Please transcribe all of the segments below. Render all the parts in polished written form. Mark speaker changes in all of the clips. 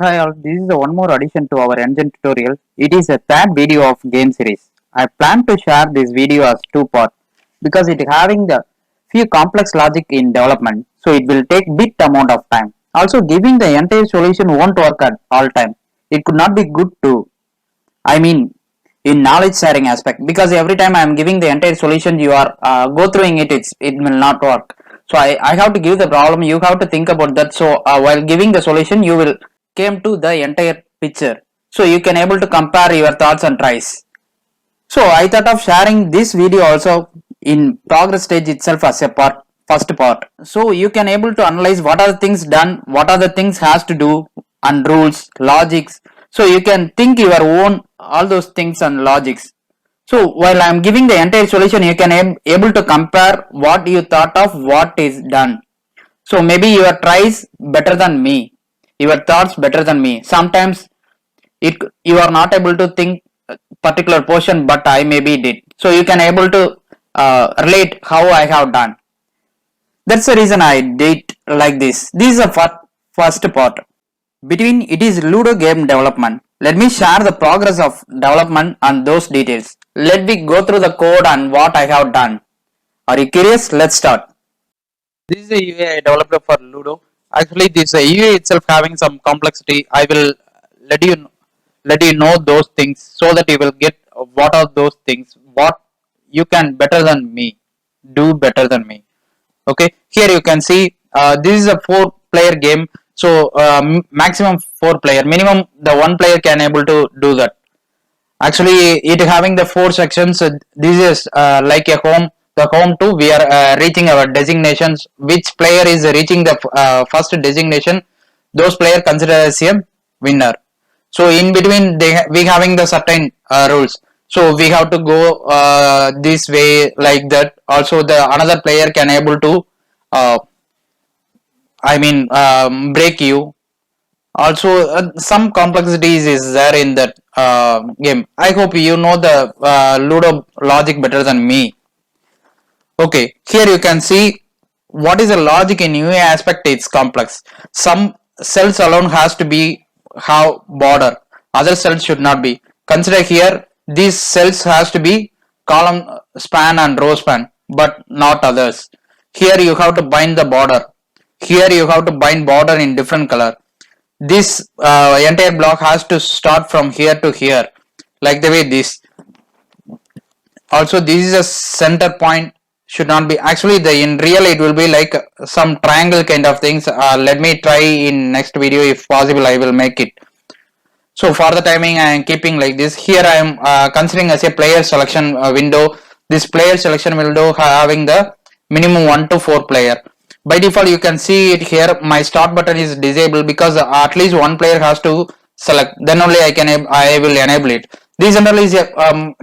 Speaker 1: Hi all, this is one more addition to our engine tutorial. It is a third video of game series. I plan to share this video as two parts because it having the few complex logic in development, so it will take bit amount of time. Also, giving the entire solution won't work at all time. It could not be good too. I mean, in knowledge sharing aspect, because every time I am giving the entire solution, you are go through it will not work. So I have to give the problem. You have to think about that. So while giving the solution, you will came to the entire picture. So you can able to compare your thoughts and tries. So I thought of sharing this video also in progress stage itself as a first part. So you can able to analyze what are the things done, what are the things has to do, and rules, logics. So you can think your own all those things and logics. So while I am giving the entire solution, you can able to compare what you thought of what is done. So maybe your tries better than me, your thoughts better than me. Sometimes it you are not able to think particular portion, but I maybe did. So you can able to relate how I have done. That's the reason I did like this. This is the first part. Between it is Ludo game development. Let me share the progress of development and those details. Let me go through the code and what I have done. Are you curious? Let's start.
Speaker 2: This is a UA I developed for Ludo. Actually, this UA itself having some complexity. I will let you let you know those things so that you will get what are those things. What you can better than me, do better than me. Okay, here you can see this is a four-player game. So maximum four player, minimum the one player can able to do that. Actually, it having the four sections. This is like a home. The home too. We are reaching our designations. Which player is reaching the first designation? Those player considered as a winner. So in between, we having the certain rules. So we have to go this way like that. Also, the another player can able to, uh, break you. Also some complexities is there in that game. I hope you know the Ludo logic better than me. Okay, here you can see what is the logic in UA aspect. It's complex. Some cells alone has to be have border, other cells should not be. Consider here these cells has to be column span and row span, but not others. Here you have to bind the border. Here you have to bind border in different color. This entire block has to start from here to here, like the way this. Also this is a center point, should not be. Actually the in real it will be like some triangle kind of things. Let me try in next video, if possible I will make it. So for the timing I am keeping like this. Here I am considering as a player selection window. This player selection window having the minimum 1 to 4 player. By default you can see it here, my start button is disabled because at least one player has to select, then only I will enable it. This generally is a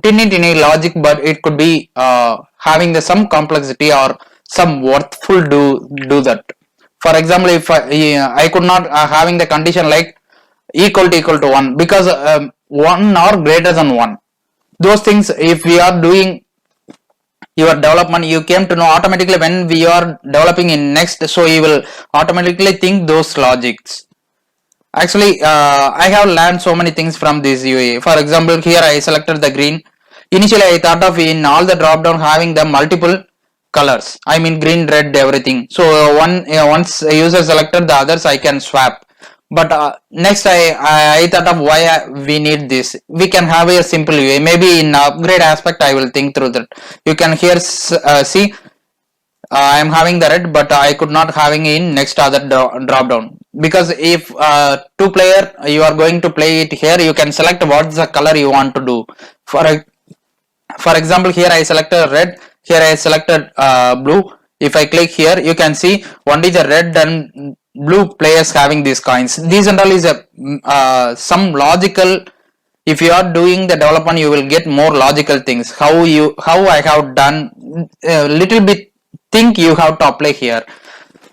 Speaker 2: tiny logic, but it could be having the some complexity or some worthful do that. For example, if I could not having the condition like equal to 1, because 1 or greater than 1, those things if we are doing your development, you came to know automatically when we are developing in next, so you will automatically think those logics. Actually I have learned so many things from this UA. For example, here I selected the green. Initially I thought of in all the drop down having the multiple colors, I mean green, red, everything. So once a user selected the others I can swap. But next I thought of why we need this. We can have a simple UA. Maybe in upgrade aspect I will think through that. You can here see I am having the red, but I could not having in next other drop down, because if two player you are going to play it here, you can select what's the color you want to do. For for example, here I selected red, here I selected blue. If I click here, you can see only the red and blue players having these coins. These and all is a some logical. If you are doing the development, you will get more logical things. How I have done a little bit think you have to apply here.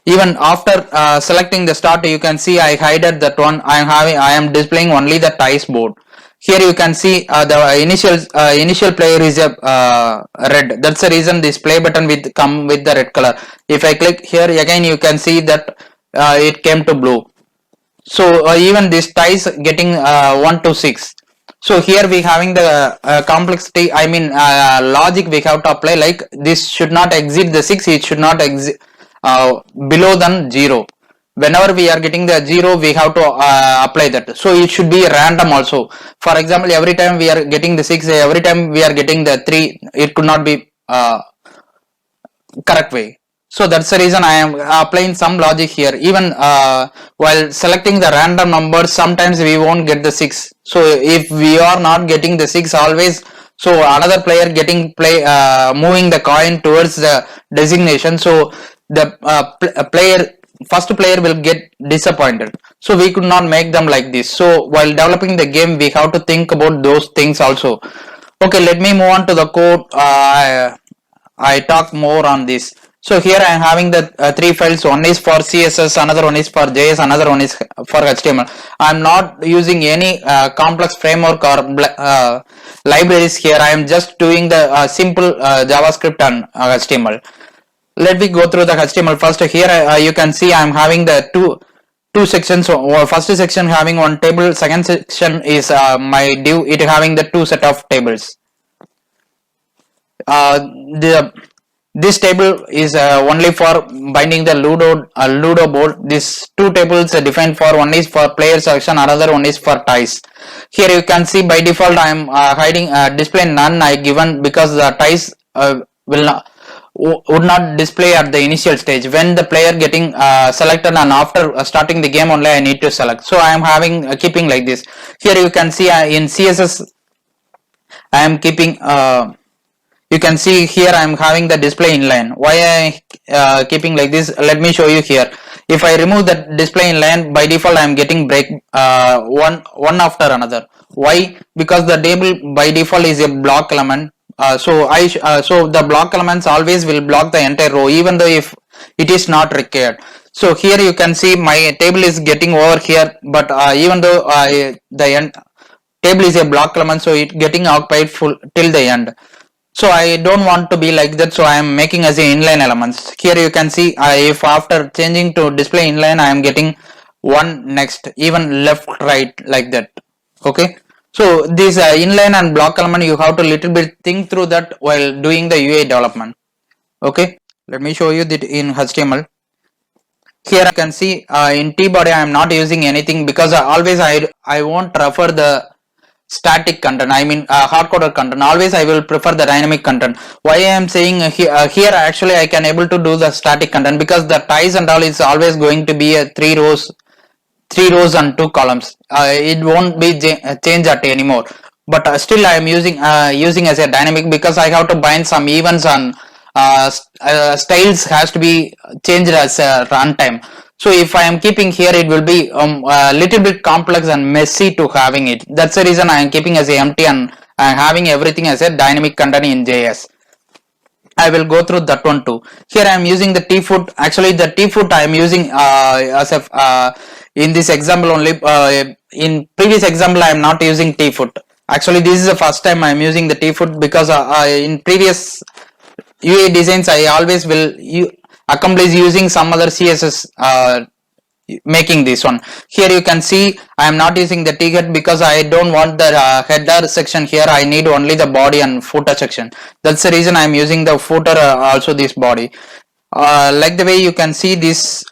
Speaker 2: Even after selecting the start, you can see I hided that one. I am displaying only the dice board. Here you can see the initial player is a red. That's the reason this play button with come with the red color. If I click here again, you can see that it came to blue. So even this ties getting 1 to 6. So here we having the complexity, I mean logic we have to apply, like this should not exceed the 6, it should not exit below than 0. Whenever we are getting the 0, we have to apply that. So it should be random also. For example, every time we are getting the 6, every time we are getting the 3, it could not be correct way. So that's the reason I am applying some logic here. Even while selecting the random numbers, sometimes we won't get the 6. So if we are not getting the 6 always, so another player getting moving the coin towards the designation, so the player, first player will get disappointed. So we could not make them like this. So while developing the game, we have to think about those things also. Okay, let me move on to the code. I talk more on this. So here I am having the three files. One is for CSS, another one is for JS, another one is for HTML. I am not using any complex framework or libraries here. I am just doing the simple JavaScript and HTML. Let me go through the HTML first. Here you can see I am having the two sections. First section having one table. Second section is my div. It having the two set of tables. This table is only for binding the Ludo board. These two tables are defined for, one is for player selection, another one is for ties. Here you can see by default I am hiding display none I given, because the ties would not display at the initial stage. When the player getting selected, and after starting the game only I need to select. So I am having keeping like this. Here you can see in CSS I am keeping you can see here I am having the display inline. Why I keeping like this? Let me show you here. If I remove the display inline, by default I am getting break one after another. Why? Because the table by default is a block element. So the block elements always will block the entire row, even though if it is not required. So here you can see my table is getting over here, but even though the table is a block element, so it getting occupied full till the end. So I don't want to be like that, so I am making as a inline elements. Here you can see if after changing to display inline I am getting one next, even left right like that. Okay, so this inline and block element, you have to little bit think through that while doing the UI development. Okay, let me show you that in HTML. Here I can see in T-body I am not using anything, because always I won't refer the static content, I mean hard-coded content. Always I will prefer the dynamic content. Why I am saying here actually I can able to do the static content, because the ties and all is always going to be a three rows and two columns. It won't be changed at anymore. But still I am using as a dynamic, because I have to bind some events, and styles has to be changed as runtime. So if I am keeping here, it will be a little bit complex and messy to having it. That's the reason I am keeping as a empty, and I am having everything as a dynamic content in JS. I will go through that one too. Here I am using the tfoot. Actually the tfoot I am using as a in this example only. In previous example I am not using tfoot. Actually this is the first time I am using the tfoot, because in previous UI designs I always will accomplish using some other CSS making this one. Here you can see I am not using the t-head, because I don't want the header section here. I need only the body and footer section. That's the reason I am using the footer also this body. Like the way you can see this,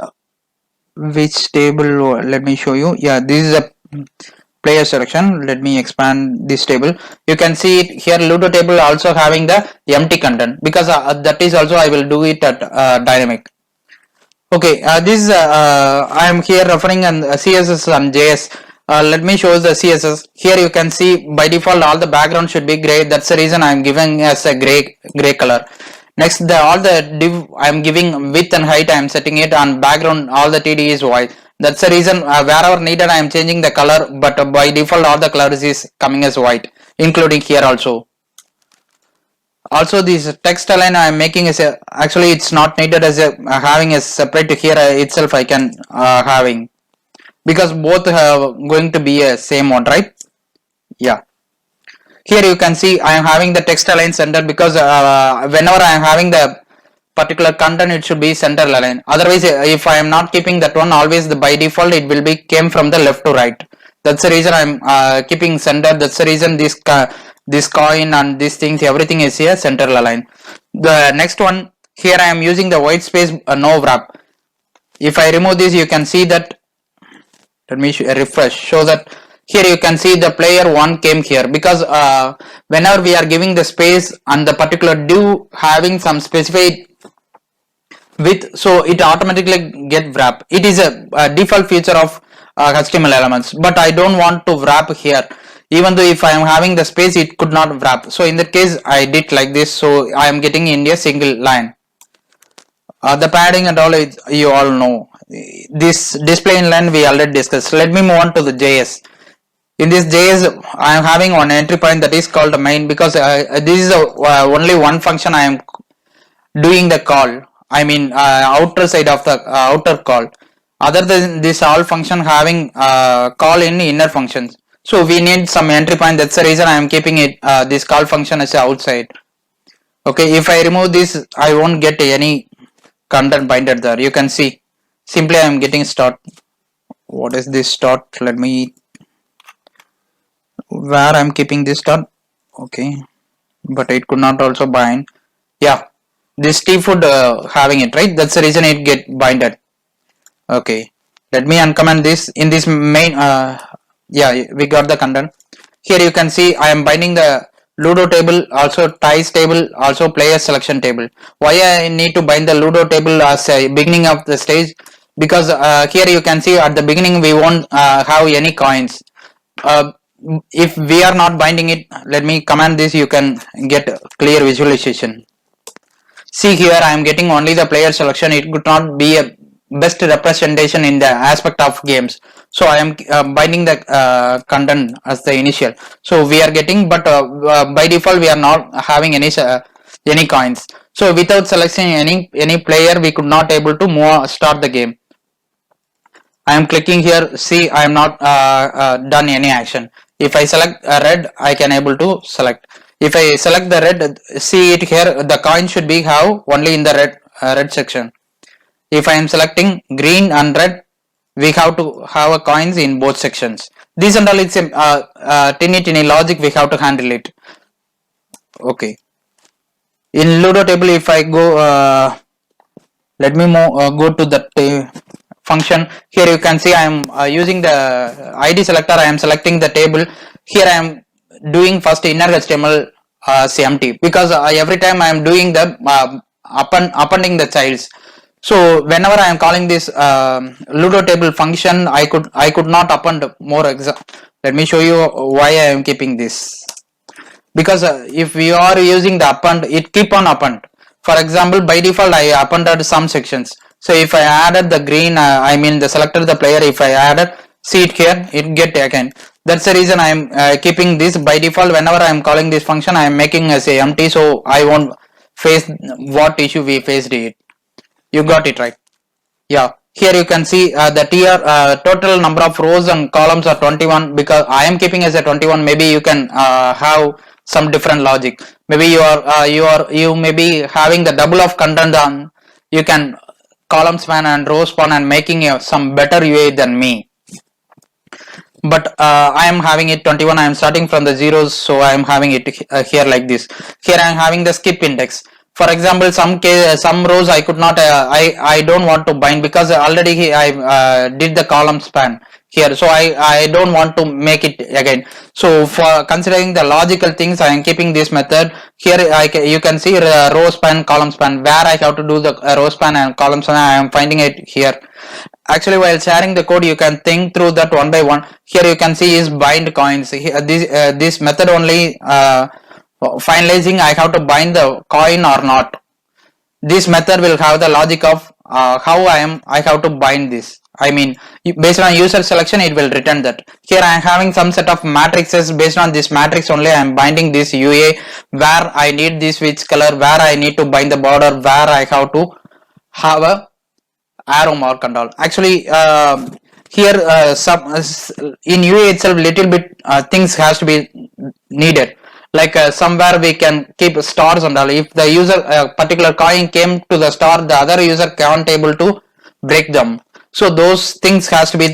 Speaker 2: which table, let me show you. Yeah, this is a player selection. Let me expand this table. You can see it here, Ludo table also having the empty content, because that is also I will do it at dynamic. Okay, this I am here referring on CSS and JS. Let me show the CSS. Here you can see by default all the background should be gray. That's the reason I am giving as a gray color. Next, all the div I am giving width and height. I am setting it on background. All the TD is white. That's the reason wherever needed I am changing the color. But by default all the colors is coming as white, including here also. Also this text align I am making as a, actually it's not needed as a having a separate here itself I can having, because both have going to be a same one, right? Yeah, here you can see I am having the text align center, because whenever I am having the particular content, it should be center align. Otherwise, if I am not keeping that one, always by default it will be came from the left to right. That's the reason I'm keeping center. That's the reason this coin and these things, everything is here center align. The next one, here I am using the white space no wrap. If I remove this, you can see that. Let me refresh. Show that here you can see the player 1 came here, because whenever we are giving the space and the particular div having some specific width, so it automatically get wrap. It is a default feature of HTML elements, but I don't want to wrap here. Even though if I am having the space, it could not wrap. So in that case, I did like this. So I am getting in a single line. The padding and all, you all know. This display inline we already discussed. Let me move on to the JS. In this JS, I am having one entry point that is called main, because this is only one function I am doing the call. I mean outer side of the outer call. Other than this, all function having call in inner functions. So we need some entry point. That's the reason I am keeping it this call function as outside. Okay, if I remove this, I won't get any content binded there. You can see simply I am getting start. What is this start? Let me, where I am keeping this start. Okay, but it could not also bind. Yeah, this tfood having it, right? That's the reason it get binded. Okay, let me uncomment this. In this main yeah, we got the content. Here you can see I am binding the Ludo table, also ties table, also player selection table. Why I need to bind the Ludo table as a beginning of the stage? Because here you can see at the beginning we won't have any coins. If we are not binding it, let me command this, you can get clear visualization. See here I am getting only the player selection. It could not be a best representation in the aspect of games. So I am binding the content as the initial. So we are getting, but by default we are not having any coins. So without selecting any player, we could not able to start the game. I am clicking here. See, I am not done any action. If I select red, I can able to select. If I select the red, see it here. The coin should be have only in the red section. If I am selecting green and red, we have to have a coins in both sections. This and all, it's a tiny logic we have to handle it. Okay. In Ludo table, if I go, let me go to the function. Here you can see I am using the ID selector. I am selecting the table. Here I am doing first inner HTML empty, because every time I am doing the appending the childs. So whenever I am calling this Ludo table function, I could not append more. Let me show you why I am keeping this. Because if we are using the append, it keep on append. For example, by default I appended some sections. So if I added the green, I mean the selected the player, if I added, see it here, it get again. That's the reason I am keeping this. By default, whenever I am calling this function, I am making as a empty, so I won't face what issue we faced it. You got it right. Yeah, here you can see the tier total number of rows and columns are 21, because I am keeping as a 21. Maybe you can have some different logic. Maybe you may be having the double of content on, you can column span and row span and making some better UI than me. But I am having it 21. I am starting from the zeros, so I am having it here like this. Here I am having the skip index. For example, some rows I could not, I don't want to bind, because already I did the column span here, so I don't want to make it again. So for considering the logical things, I am keeping this method. Here you can see row span, column span, where I have to do the row span and column span. I am finding it here. Actually, while sharing the code, you can think through that one by one. Here you can see is bind coins. Here, this method only finalizing I have to bind the coin or not. This method will have the logic of how I have to bind this. I mean, based on user selection, it will return that. Here I am having some set of matrices. Based on this matrix only, I am binding this UA, where I need this which color, where I need to bind the border, where I have to have a arrow mark and all. Actually, here some in UA itself, little bit things has to be needed. like somewhere we can keep stars and all. If the user particular coin came to the star, the other user can't able to break them. So those things has to be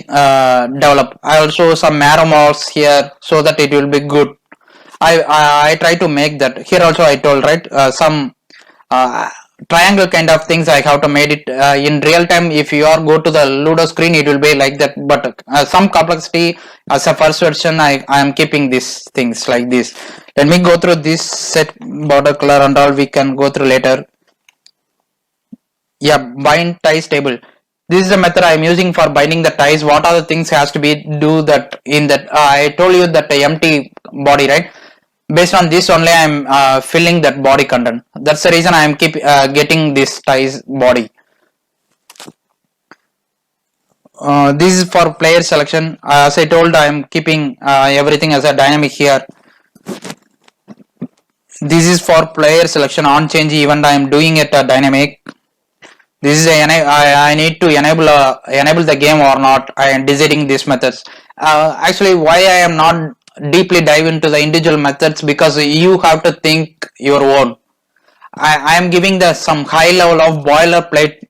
Speaker 2: developed. I also some arrow marks here so that it will be good. I try to make that here also. I told right some uh, triangle kind of things I have to made it in real time. If you are go to the Ludo screen, it will be like that, but some complexity as a first version I am keeping these things like this. Let me go through this set border color and all, we can go through later. Yeah, bind ties table. This is the method I am using for binding the ties. What are the things has to be do that in that I told you that the empty body, right? Based on this only I am filling that body content. That's the reason I am keep getting this ties body. This is for player selection. As I told, I am keeping everything as a dynamic here. This is for player selection on change event. I am doing it a dynamic. This is I need to enable the game or not. I am deciding these methods. Actually, why I am not deeply dive into the individual methods, because you have to think your own. I am giving the some high level of boilerplate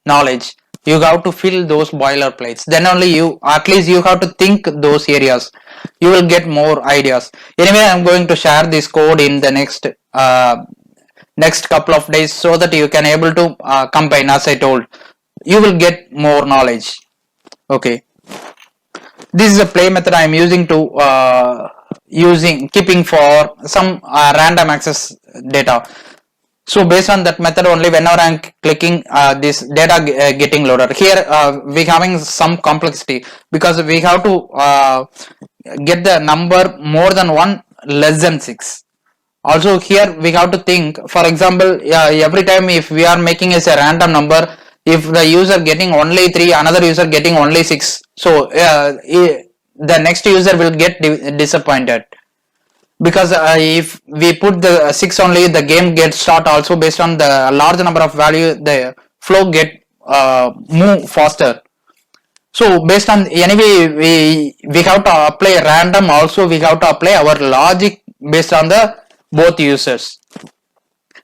Speaker 2: knowledge. You have to fill those boilerplates. Then only you, at least you have to think those areas. You will get more ideas. Anyway, I am going to share this code in the next couple of days so that you can able to combine. As I told, you will get more knowledge. Okay, this is a play method I am using to keeping for some random access data. So based on that method only, whenever I am clicking this data getting loaded here, we having some complexity because we have to get the number more than 1 less than 6. Also here we have to think, for example, every time if we are making as a random number, if the user getting only 3, another user getting only 6, so the next user will get disappointed, because if we put the 6 only, the game gets start also. Based on the large number of value, the flow get move faster. So based on, anyway, we have to apply random, also we have to apply our logic based on the both users,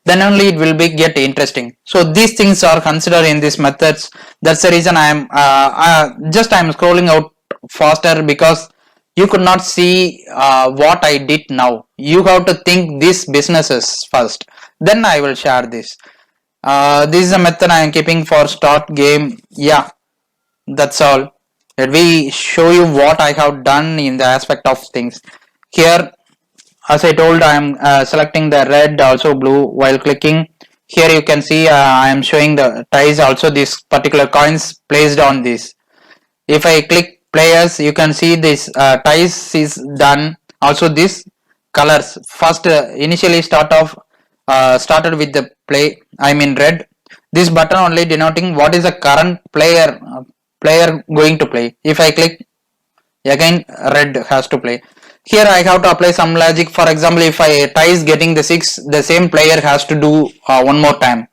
Speaker 2: then only it will be get interesting. So these things are considered in these methods. That's the reason I am I'm scrolling out faster, because you could not see what I did now. You have to think these businesses first, then I will share this. This is a method I am keeping for start game. Yeah, that's all. Let me show you what I have done in the aspect of things. Here, as I told, I am selecting the red, also blue. While clicking here, you can see I am showing the ties, also this particular coins placed on this. If I click players, you can see this ties is done. Also this colors, first initially started with the play, I mean red. This button only denoting what is the current player going to play. If I click again, red has to play. Here I have to apply some logic. For example, if I tie is getting the 6, the same player has to do one more time.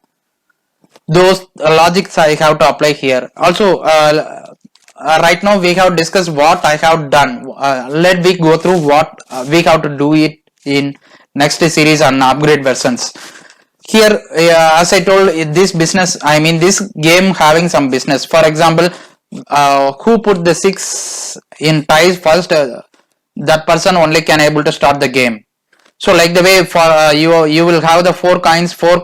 Speaker 2: Those logics I have to apply here. Also, right now we have discussed what I have done. Let me go through what we have to do it in next series and upgrade versions. Here, as I told, this business, I mean this game having some business. For example, who put the 6 in ties first, that person only can able to start the game. So like the way for you will have the 4 coins from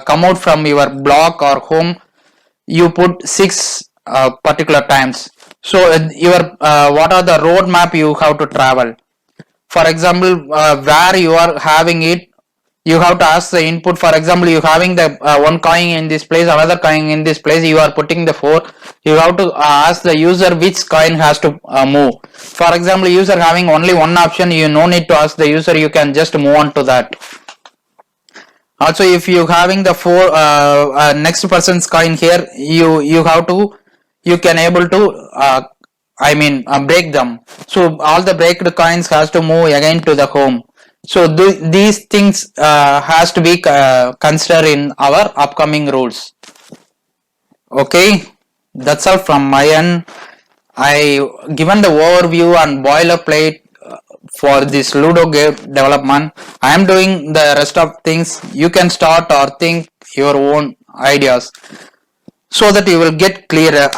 Speaker 2: come out from your block or home. You put 6 particular times. So your what are the road map you have to travel. For example, where you are having it, you have to ask the input. For example, you having the one coin in this place, another coin in this place, you are putting the 4. You have to ask the user which coin has to move. For example, user having only one option, you no need to ask the user, you can just move on to that. Also, if you having the 4 next person's coin here, you can able to break them. So all the breaked coins has to move again to the home. So these things has to be considered in our upcoming rules. Okay, that's all from my end. I given the overview and boilerplate for this Ludo game development. I am doing the rest of things. You can start or think your own ideas so that you will get clear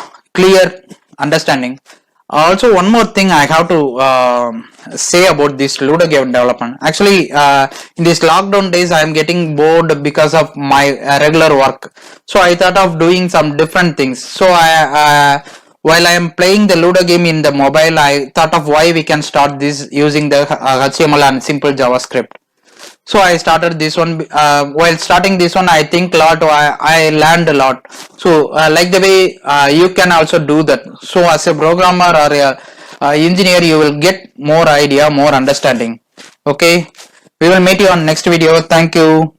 Speaker 2: understanding. Also, one more thing I have to say about this Ludo game development. Actually, in these lockdown days, I am getting bored because of my regular work. So I thought of doing some different things. So while I am playing the Ludo game in the mobile, I thought of why we can start this using the HTML and simple JavaScript. So I started this one. While starting this one, I think a lot. I learned a lot. So like the way you can also do that. So as a programmer or a engineer, you will get more idea, more understanding. Okay, we will meet you on next video. Thank you.